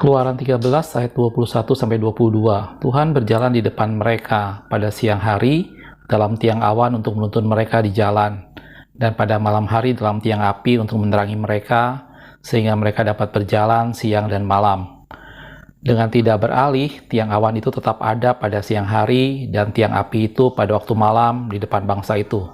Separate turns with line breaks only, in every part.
Keluaran 13 ayat 21-22. Tuhan berjalan di depan mereka pada siang hari dalam tiang awan untuk menuntun mereka di jalan, dan pada malam hari dalam tiang api untuk menerangi mereka, sehingga mereka dapat berjalan siang dan malam. Dengan tidak beralih, tiang awan itu tetap ada pada siang hari, dan tiang api itu pada waktu malam di depan bangsa itu.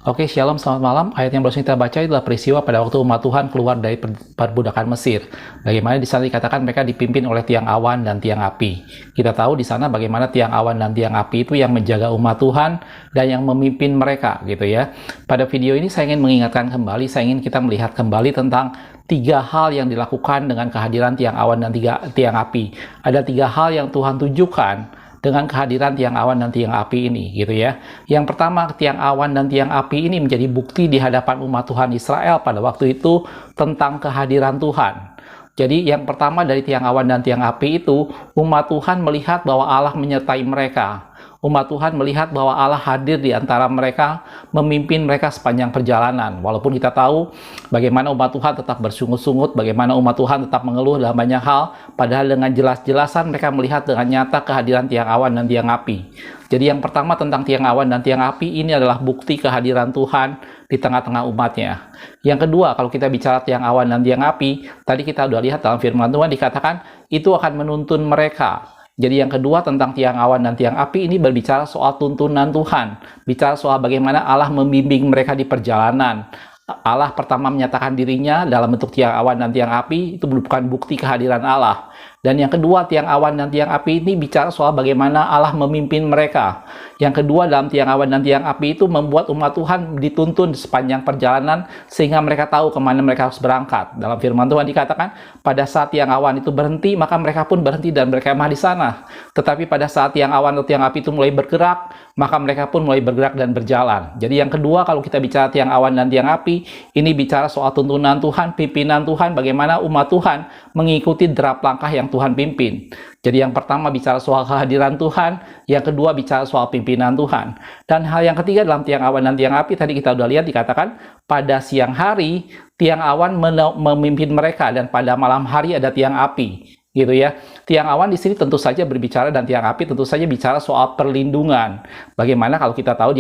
Oke, shalom, selamat malam. Ayat yang baru kita baca adalah peristiwa pada waktu umat Tuhan keluar dari perbudakan Mesir. Bagaimana di sana dikatakan mereka dipimpin oleh tiang awan dan tiang api. Kita tahu di sana bagaimana tiang awan dan tiang api itu yang menjaga umat Tuhan dan yang memimpin mereka, gitu ya. Pada video ini saya ingin mengingatkan kembali, saya ingin kita melihat kembali tentang 3 hal yang dilakukan dengan kehadiran tiang awan dan tiang api. Ada 3 hal yang Tuhan tunjukkan dengan kehadiran tiang awan dan tiang api ini, gitu ya. Yang pertama, tiang awan dan tiang api ini menjadi bukti di hadapan umat Tuhan Israel pada waktu itu tentang kehadiran Tuhan. Jadi yang pertama dari tiang awan dan tiang api itu, umat Tuhan melihat bahwa Allah menyertai mereka. Umat Tuhan melihat bahwa Allah hadir di antara mereka, memimpin mereka sepanjang perjalanan. Walaupun kita tahu bagaimana umat Tuhan tetap bersungut-sungut, bagaimana umat Tuhan tetap mengeluh dalam banyak hal, padahal dengan jelas-jelasan mereka melihat dengan nyata kehadiran tiang awan dan tiang api. Jadi yang pertama tentang tiang awan dan tiang api ini adalah bukti kehadiran Tuhan di tengah-tengah umatnya. Yang kedua, kalau kita bicara tiang awan dan tiang api, tadi kita sudah lihat dalam firman Tuhan dikatakan itu akan menuntun mereka. Jadi yang kedua tentang tiang awan dan tiang api ini berbicara soal tuntunan Tuhan. Bicara soal bagaimana Allah membimbing mereka di perjalanan. Allah pertama menyatakan dirinya dalam bentuk tiang awan dan tiang api, itu bukan bukti kehadiran Allah. Dan yang kedua, tiang awan dan tiang api ini bicara soal bagaimana Allah memimpin mereka. Yang kedua, dalam tiang awan dan tiang api itu membuat umat Tuhan dituntun sepanjang perjalanan sehingga mereka tahu kemana mereka harus berangkat. Dalam firman Tuhan dikatakan, pada saat tiang awan itu berhenti, maka mereka pun berhenti dan berkemah di sana. Tetapi pada saat tiang awan atau tiang api itu mulai bergerak, maka mereka pun mulai bergerak dan berjalan. Jadi yang kedua, kalau kita bicara tiang awan dan tiang api, ini bicara soal tuntunan Tuhan, pimpinan Tuhan, bagaimana umat Tuhan mengikuti derap langkah yang Tuhan pimpin. Jadi yang pertama bicara soal kehadiran Tuhan, yang kedua bicara soal pimpinan Tuhan. Dan hal yang ketiga dalam tiang awan dan tiang api, tadi kita sudah lihat dikatakan, pada siang hari, tiang awan memimpin mereka, dan pada malam hari ada tiang api. Gitu ya. Tiang awan di sini tentu saja berbicara dan tiang api tentu saja bicara soal perlindungan. Bagaimana kalau kita tahu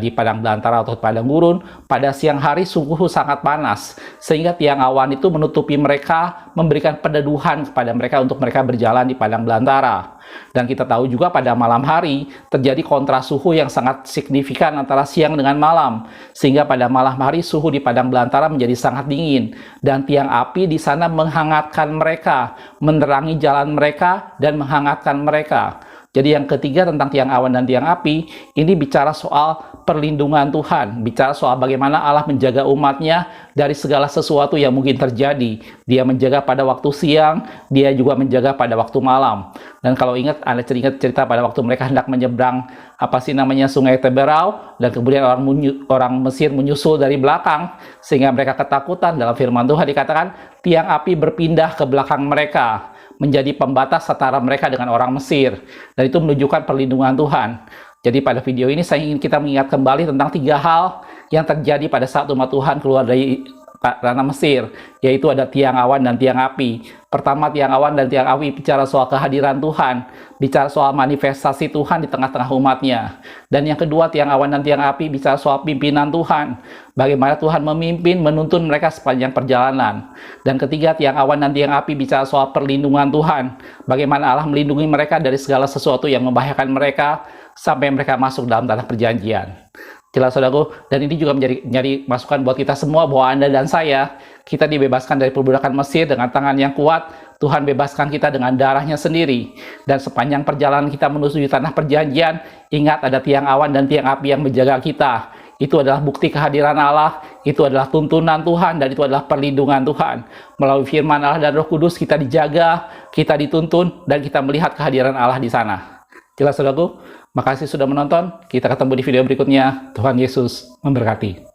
di padang belantara atau padang gurun, pada siang hari suhu sangat panas, sehingga tiang awan itu menutupi mereka, memberikan peneduhan kepada mereka untuk mereka berjalan di padang belantara. Dan kita tahu juga pada malam hari terjadi kontras suhu yang sangat signifikan antara siang dengan malam, sehingga pada malam hari suhu di padang belantara menjadi sangat dingin, dan tiang api di sana menghangatkan mereka, menerangi jalan mereka dan menghangatkan mereka. Jadi yang ketiga tentang tiang awan dan tiang api, ini bicara soal perlindungan Tuhan, bicara soal bagaimana Allah menjaga umatnya dari segala sesuatu yang mungkin terjadi. Dia menjaga pada waktu siang, dia juga menjaga pada waktu malam. Dan kalau ingat, Anda ingat cerita pada waktu mereka hendak menyeberang sungai Teberau, dan kemudian orang Mesir menyusul dari belakang, sehingga mereka ketakutan. Dalam firman Tuhan dikatakan, tiang api berpindah ke belakang mereka, menjadi pembatas antara mereka dengan orang Mesir. Dan itu menunjukkan perlindungan Tuhan. Jadi pada video ini saya ingin kita mengingat kembali tentang 3 hal yang terjadi pada saat umat Tuhan keluar dari tanah Mesir, yaitu ada tiang awan dan tiang api. Pertama, tiang awan dan tiang api bicara soal kehadiran Tuhan, bicara soal manifestasi Tuhan di tengah-tengah umatnya. Dan yang kedua, tiang awan dan tiang api bicara soal pimpinan Tuhan, bagaimana Tuhan memimpin, menuntun mereka sepanjang perjalanan. Dan ketiga, tiang awan dan tiang api bicara soal perlindungan Tuhan, bagaimana Allah melindungi mereka dari segala sesuatu yang membahayakan mereka sampai mereka masuk dalam tanah perjanjian. Jelas saudaraku, dan ini juga menjadi masukan buat kita semua, bahwa Anda dan saya, kita dibebaskan dari perbudakan Mesir dengan tangan yang kuat. Tuhan bebaskan kita dengan darahnya sendiri. Dan sepanjang perjalanan kita menuju tanah perjanjian, ingat ada tiang awan dan tiang api yang menjaga kita. Itu adalah bukti kehadiran Allah, itu adalah tuntunan Tuhan, dan itu adalah perlindungan Tuhan. Melalui firman Allah dan Roh Kudus kita dijaga, kita dituntun, dan kita melihat kehadiran Allah di sana. Jelas saudaraku? Makasih sudah menonton. Kita ketemu di video berikutnya. Tuhan Yesus memberkati.